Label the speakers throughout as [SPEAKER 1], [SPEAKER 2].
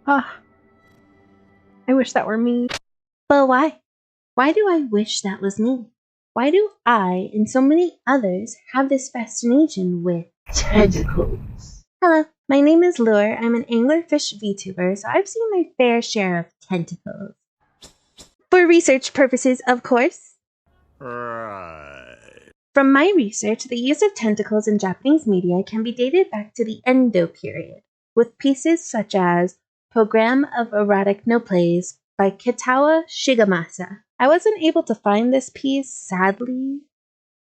[SPEAKER 1] Ah, I wish that were me.
[SPEAKER 2] But why? Why do I wish that was me? Why do I and so many others have this fascination with
[SPEAKER 1] Tentacles.
[SPEAKER 2] Hello, my name is Lure. I'm an anglerfish VTuber, so I've seen my fair share of tentacles. For research purposes, of course.
[SPEAKER 3] Right.
[SPEAKER 2] From my research, the use of tentacles in Japanese media can be dated back to the Edo period, with pieces such as Program of Erotic No Plays by Kitawa Shigemasa. I wasn't able to find this piece, sadly.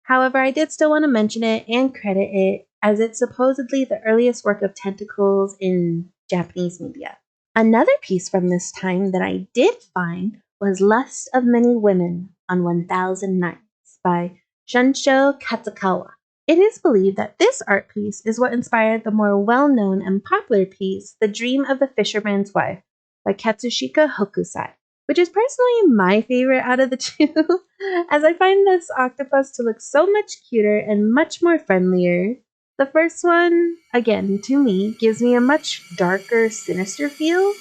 [SPEAKER 2] However, I did still want to mention it and credit it, as it's supposedly the earliest work of tentacles in Japanese media. Another piece from this time that I did find was Lust of Many Women on 1000 Nights by Shunsho Katsukawa. It is believed that this art piece is what inspired the more well-known and popular piece, The Dream of the Fisherman's Wife by Katsushika Hokusai, which is personally my favorite out of the two, as I find this octopus to look so much cuter and much more friendlier. The first one, again, to me, gives me a much darker, sinister feel,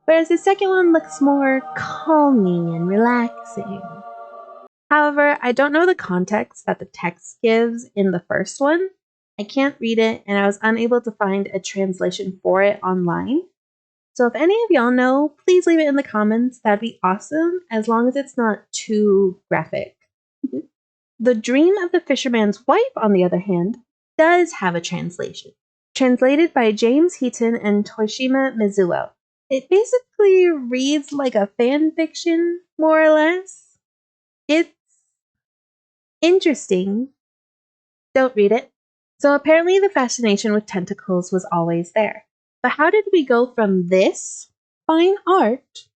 [SPEAKER 2] whereas the second one looks more calming and relaxing. However, I don't know the context that the text gives in the first one. I can't read it, and I was unable to find a translation for it online. So if any of y'all know, please leave it in the comments. That'd be awesome, as long as it's not too graphic. The Dream of the Fisherman's Wife, on the other hand, does have a translation. Translated by James Heaton and Toshima Mizuo. It basically reads like a fan fiction, more or less. It's interesting. Don't read it. So apparently the fascination with tentacles was always there. But how did we go from this fine art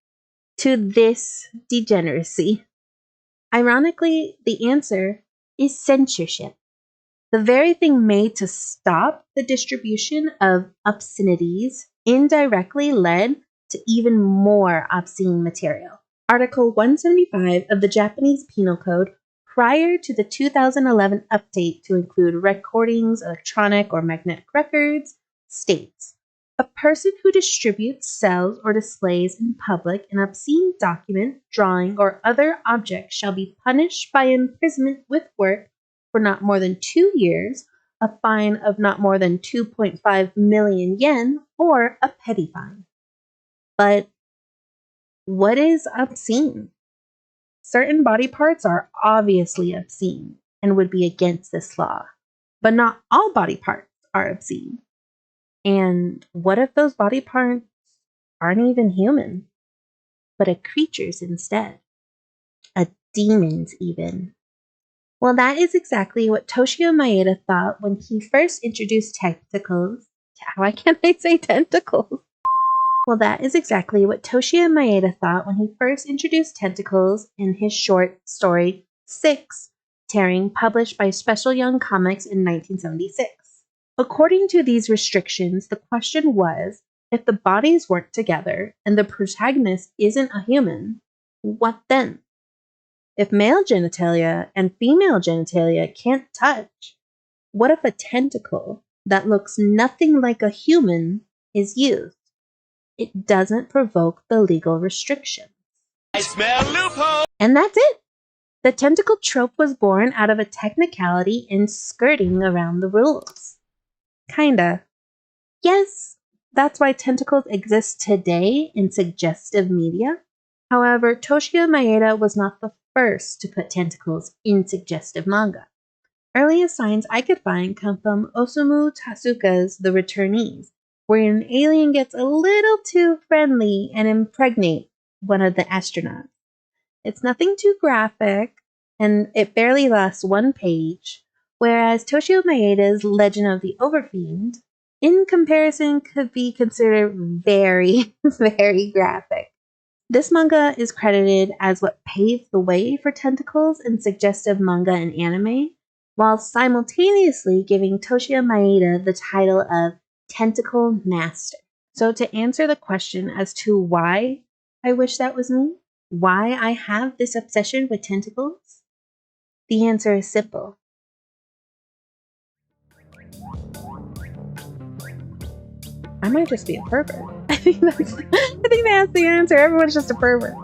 [SPEAKER 2] to this degeneracy? Ironically, the answer is censorship. The very thing made to stop the distribution of obscenities indirectly led to even more obscene material. Article 175 of the Japanese Penal Code, prior to the 2011 update to include recordings, electronic or magnetic records, states, a person who distributes, sells, or displays in public an obscene document, drawing, or other object shall be punished by imprisonment with work for not more than 2 years, a fine of not more than 2.5 million yen, or a petty fine. But what is obscene? Certain body parts are obviously obscene and would be against this law, but not all body parts are obscene. And what if those body parts aren't even human, but a creature's instead? A demon's even. Well, that is exactly what Toshio Maeda thought when he first introduced tentacles. Why can't I say tentacles? Well, that is exactly what Toshio Maeda thought when he first introduced tentacles in his short story 6, Tearing, published by Special Young Comics in 1976. According to these restrictions, the question was, if the bodies weren't together and the protagonist isn't a human, what then? If male genitalia and female genitalia can't touch, what if a tentacle that looks nothing like a human is used? It doesn't provoke the legal restrictions.
[SPEAKER 3] I smell loophole!
[SPEAKER 2] And that's it. The tentacle trope was born out of a technicality in skirting around the rules. Kinda. Yes, that's why tentacles exist today in suggestive media. However, Toshio Maeda was not the first to put tentacles in suggestive manga. Earliest signs I could find come from Osamu Tezuka's The Returnees, where an alien gets a little too friendly and impregnates one of the astronauts. It's nothing too graphic, and it barely lasts one page, whereas Toshio Maeda's Legend of the Overfiend, in comparison, could be considered very, very graphic. This manga is credited as what paved the way for tentacles in suggestive manga and anime, while simultaneously giving Toshio Maeda the title of Tentacle Master. So to answer the question as to why I wish that was me, why I have this obsession with tentacles, the answer is simple. I might just be a pervert. think that's the answer. Everyone's just a pervert.